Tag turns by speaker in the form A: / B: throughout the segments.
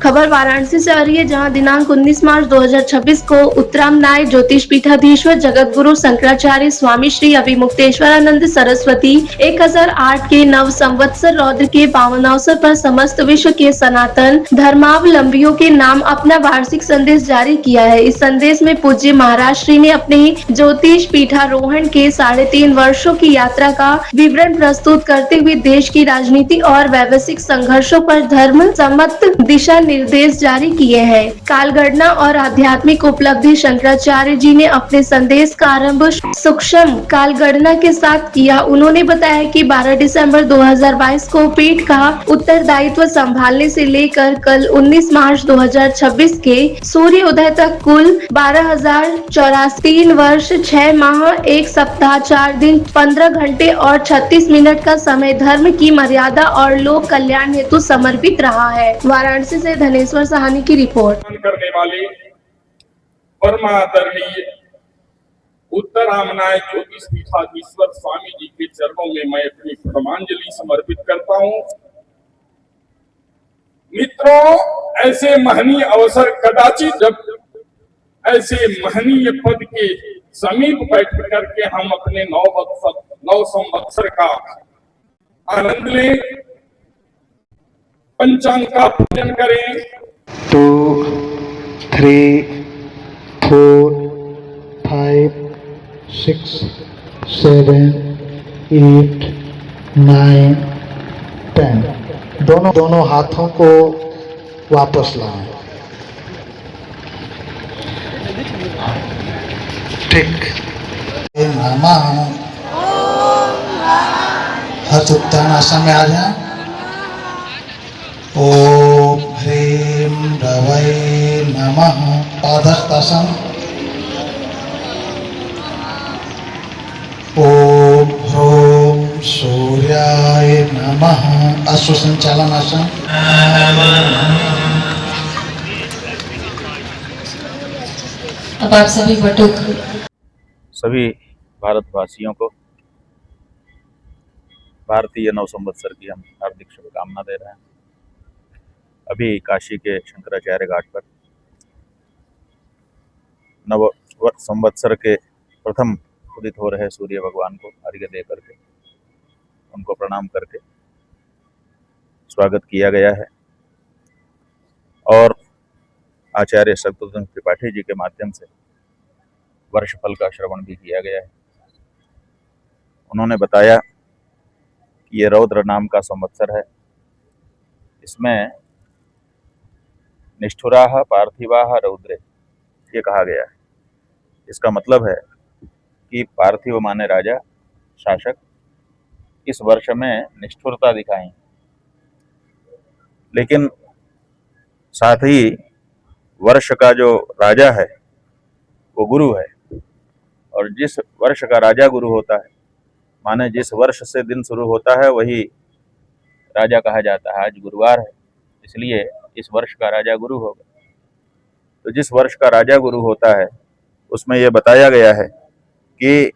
A: खबर वाराणसी से आ रही है, जहां दिनांक 19 मार्च 2026 को उत्तरामनाय ज्योतिष पीठाधीश्वर जगतगुरु शंकराचार्य स्वामी श्री अभिमुक्तेश्वरानंद सरस्वती 1008 के नव संवत्सर रौद्र के पावन अवसर पर समस्त विश्व के सनातन धर्मावलंबियों के नाम अपना वार्षिक संदेश जारी किया है। इस संदेश में पूज्य महाराज श्री ने अपने ज्योतिष पीठारोहण के 3.5 वर्षों की यात्रा का विवरण प्रस्तुत करते हुए देश की राजनीति और वैश्विक संघर्षों पर धर्म सम्मत दिशा निर्देश जारी किए हैं। कालगणना और आध्यात्मिक उपलब्धि। शंकराचार्य जी ने अपने संदेश का आरंभ सूक्ष्म कालगणना के साथ किया। उन्होंने बताया कि 12 दिसंबर 2022 को पीठ का उत्तरदायित्व संभालने से लेकर कल 19 मार्च 2026 के सूर्य उदय तक कुल 12,084 3 वर्ष 6 माह 1 सप्ताह 4 दिन 15 घंटे और 36 मिनट का समय धर्म की मर्यादा और लोक कल्याण हेतु समर्पित रहा है। वाराणसी से धनेश्वर सहानी की रिपोर्ट।
B: करने वाले परमादरणीय उत्तरामनाय ज्योतिष पीठाधीश्वर स्वामी जी के चरणों में मैं अपनी प्रणामांजलि समर्पित करता हूं। मित्रों, ऐसे महनीय अवसर कदाचित जब ऐसे महनीय पद के समीप बैठ करके हम अपने नौ संवत्सर का आनंद लें, पंचांग का पूजन करें।
C: 2, 3, 4, 5, 6, 7, 8, 9, 10। दोनों हाथों को वापस लाएं। ठीक। नमः। हाथ उत्तानासन में आ जाए। ओम ह्रीं रवै नमः। पादहस्तासन। ओम ह्रौं सूर्याय नमः। अश्वसंचालनासन।
D: अब आप सभी बटुक
E: सभी भारतवासियों को भारतीय नव संवत्सर की हम हार्दिक शुभकामना दे रहे हैं। अभी काशी के शंकराचार्य घाट पर नव संवत्सर के प्रथम उदित हो रहे सूर्य भगवान को अर्घ्य दे करके उनको प्रणाम करके स्वागत किया गया है और आचार्य शत्रुघ्न त्रिपाठी जी के माध्यम से वर्षफल का श्रवण भी किया गया है। उन्होंने बताया कि ये रौद्र नाम का संवत्सर है। इसमें निष्ठुराः पार्थिवाः रौद्रे ये कहा गया है। इसका मतलब है कि पार्थिव माने राजा शासक इस वर्ष में निष्ठुरता दिखाएं, लेकिन साथ ही वर्ष का जो राजा है वो गुरु है, और जिस वर्ष का राजा गुरु होता है माने जिस वर्ष से दिन शुरू होता है वही राजा कहा जाता है। आज गुरुवार है, इसलिए इस वर्ष का राजा गुरु होगा। तो जिस वर्ष का राजा गुरु होता है उसमें यह बताया गया है कि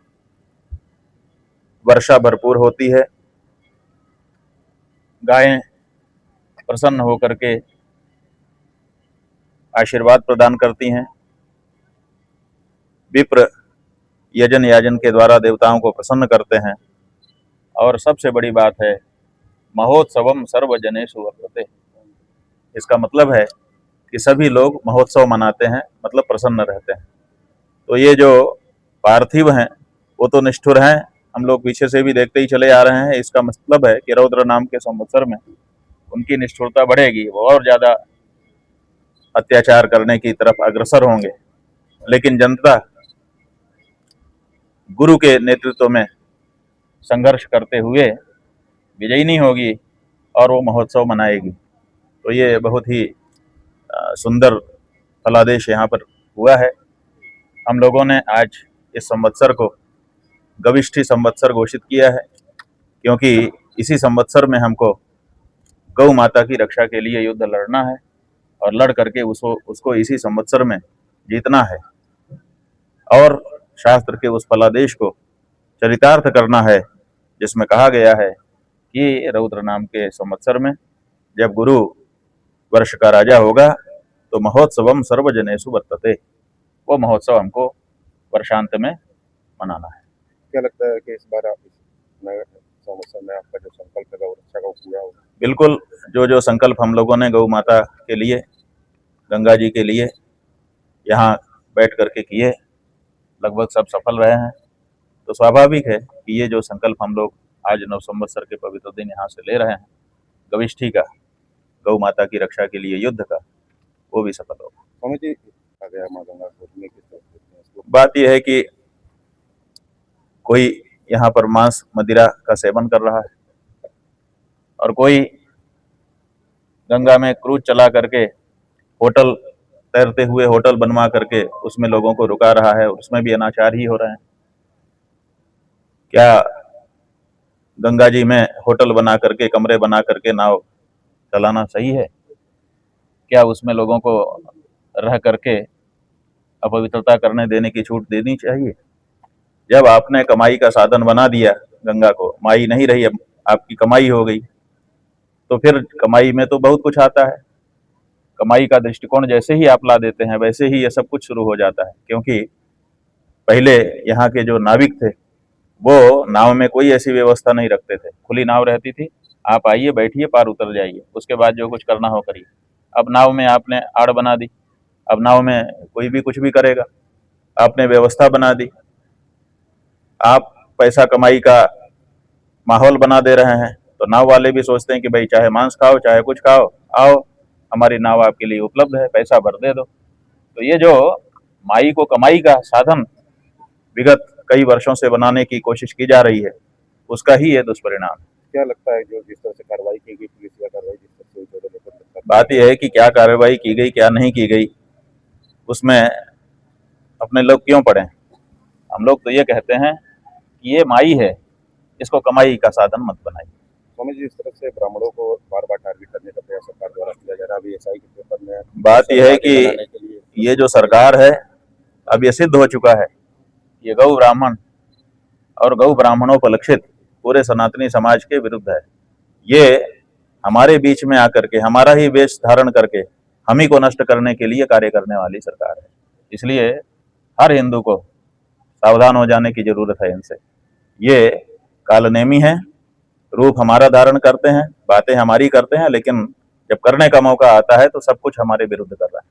E: वर्षा भरपूर होती है, गायें प्रसन्न होकर के आशीर्वाद प्रदान करती हैं, विप्र यजन याजन के द्वारा देवताओं को प्रसन्न करते हैं, और सबसे बड़ी बात है महोत्सवम सर्वजनेषु वर्तते। इसका मतलब है कि सभी लोग महोत्सव मनाते हैं, मतलब प्रसन्न रहते हैं। तो ये जो पार्थिव हैं वो तो निष्ठुर हैं, हम लोग पीछे से भी देखते ही चले आ रहे हैं। इसका मतलब है कि रौद्र नाम के संवत्सर में उनकी निष्ठुरता बढ़ेगी, वो और ज़्यादा अत्याचार करने की तरफ अग्रसर होंगे। लेकिन जनता गुरु के नेतृत्व में संघर्ष करते हुए विजयी नहीं होगी और वो महोत्सव मनाएगी। तो ये बहुत ही सुंदर फलादेश यहाँ पर हुआ है। हम लोगों ने आज इस संवत्सर को गविष्ठी संवत्सर घोषित किया है, क्योंकि इसी संवत्सर में हमको गौ माता की रक्षा के लिए युद्ध लड़ना है और लड़ करके उसको इसी संवत्सर में जीतना है, और शास्त्र के उस फलादेश को चरितार्थ करना है जिसमें कहा गया है कि रौद्र नाम के संवत्सर में जब गुरु वर्ष का राजा होगा तो महोत्सवम सर्वजनेषु वर्तते, वो महोत्सव हमको वर्षांत में मनाना है।
F: क्या लगता है कि इस बार आप इस नए संवत्सर में आपका जो संकल्प है गौ रक्षा का वो पूरा होगा?
E: बिल्कुल, जो जो संकल्प हम लोगों ने गौ माता के लिए, गंगा जी के लिए यहाँ बैठ करके किए, लगभग सब सफल रहे हैं। तो स्वाभाविक है कि ये जो संकल्प हम लोग आज नव संवत्सर के पवित्र दिन यहाँ से ले रहे हैं, गविष्ठी का, गौ माता की रक्षा के लिए युद्ध का, वो भी सफल होगा।
F: स्वामी जी आ गया माँ गंगा को किस तरह देखते हैं इसको?
E: बात यह है कि कोई यहाँ पर मांस मदिरा का सेवन कर रहा है और कोई गंगा में क्रूज चला करके होटल, तैरते हुए होटल बनवा करके उसमें लोगों को रुका रहा है, उसमें भी अनाचार ही हो रहे हैं। क्या गंगा जी में होटल बना करके, कमरे बना करके नाव चलाना सही है? क्या उसमें लोगों को रह करके अपवित्रता करने देने की छूट देनी चाहिए? जब आपने कमाई का साधन बना दिया गंगा को, माई नहीं रही, अब आपकी कमाई हो गई, तो फिर कमाई में तो बहुत कुछ आता है। कमाई का दृष्टिकोण जैसे ही आप ला देते हैं वैसे ही ये सब कुछ शुरू हो जाता है। क्योंकि पहले यहाँ के जो नाविक थे वो नाव में कोई ऐसी व्यवस्था नहीं रखते थे, खुली नाव रहती थी, आप आइए बैठिए पार उतर जाइए, उसके बाद जो कुछ करना हो करिए। अब नाव में आपने आड़ बना दी, अब नाव में कोई भी कुछ भी करेगा, आपने व्यवस्था बना दी, आप पैसा कमाई का माहौल बना दे रहे हैं। तो नाव वाले भी सोचते हैं कि भाई चाहे मांस खाओ चाहे कुछ खाओ, आओ हमारी नाव आपके लिए उपलब्ध है, पैसा भर दे दो। तो ये जो माई को कमाई का साधन विगत कई वर्षों से बनाने की कोशिश की जा रही है, उसका ही ये दुष्परिणाम है।
F: क्या लगता है जो जिस तरह से कार्रवाई की गई, पुलिस या कार्रवाई जिस तरह से जो लोगों ने
E: बात यह है कि क्या कार्रवाई की गई क्या नहीं की गई, उसमें अपने लोग क्यों पड़े? हम लोग तो ये कहते हैं कि ये माई है, इसको कमाई का साधन मत बनाइए।
F: स्वामी जी, इस तरह से ब्राह्मणों को बार बार टारगेट करने का प्रयास सरकार द्वारा किया जा रहा है। अभी एसआई के पेपर में
E: बात यह है कि ये जो सरकार है, अब ये सिद्ध हो चुका है, ये गौ ब्राह्मण और गौ ब्राह्मणोपलक्षित पूरे सनातनी समाज के विरुद्ध है। ये हमारे बीच में आकर के हमारा ही वेश धारण करके हम ही को नष्ट करने के लिए कार्य करने वाली सरकार है। इसलिए हर हिंदू को सावधान हो जाने की जरूरत है इनसे। ये कालनेमी है, रूप हमारा धारण करते हैं, बातें हमारी करते हैं, लेकिन जब करने का मौका आता है तो सब कुछ हमारे विरुद्ध कर रहा है।